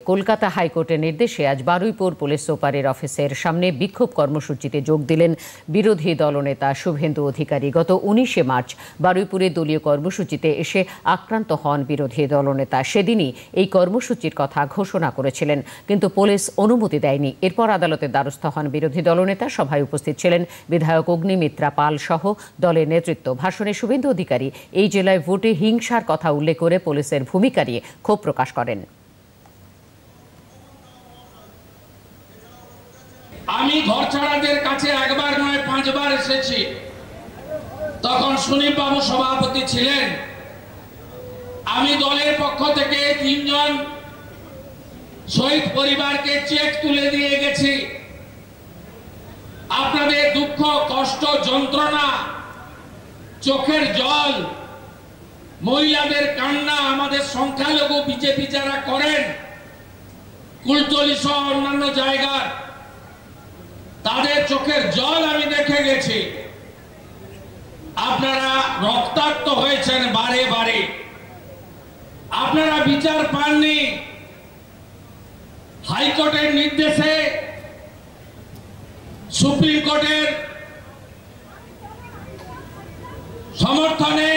কলকাতা হাইকোর্টের নির্দেশে আজ বারুইপুর পুলিশ সুপারের অফিসের সামনে বিক্ষোভ কর্মসূচিতে যোগ দিলেন বিরোধী দলনেতা শুভেন্দু অধিকারী। গত 19শে মার্চ বারুইপুরে দলীয় কর্মসূচিতে এসে আক্রান্ত হন বিরোধী দলনেতা। সেদিনই এই কর্মসূচির কথা ঘোষণা করেছিলেন, কিন্তু পুলিশ অনুমতি দেয়নি। এরপর আদালতের দ্বারস্থ হন বিরোধী দলনেতা। সভায় উপস্থিত ছিলেন বিধায়ক অগ্নিমিত্রা পাল সহ দলের নেতৃত্ব। ভাষণে শুভেন্দু অধিকারী এই জেলায় ভোটে হিংসার কথা উল্লেখ করে পুলিশের ভূমিকা নিয়ে ক্ষোভ প্রকাশ করেন। আমি ঘরছাড়াদের কাছে একবার নয় 5 বার এসেছি। তখন সুনীল বাবু সভাপতি ছিলেন। আমি দলের পক্ষ থেকে 3 জন শহীদ পরিবারকে চেক তুলে দিয়ে গেছি। আপনাদের দুঃখ, কষ্ট, যন্ত্রণা, চোখের জল, মহিলাদের কান্না, আমাদের সংখ্যালঘু বিজেপি যারা করেন কুলতলি সহ অন্যান্য জায়গার, তাদের চোখের জল আমি দেখে গেছি। আপনারা রক্তাক্ত হয়েছেন বারে বারে, আপনারা বিচার পাননি। হাইকোর্টের নির্দেশে, সুপ্রিম কোর্টের সমর্থনে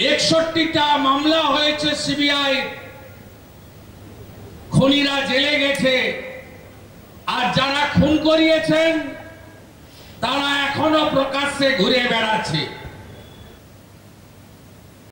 61টা মামলা হয়েছে সিবিআই। খুনিরা জেলে গেছে, আর যারা খুন করিয়েছেন তারা এখনো প্রকাশ্যে ঘুরে বেড়াচ্ছে।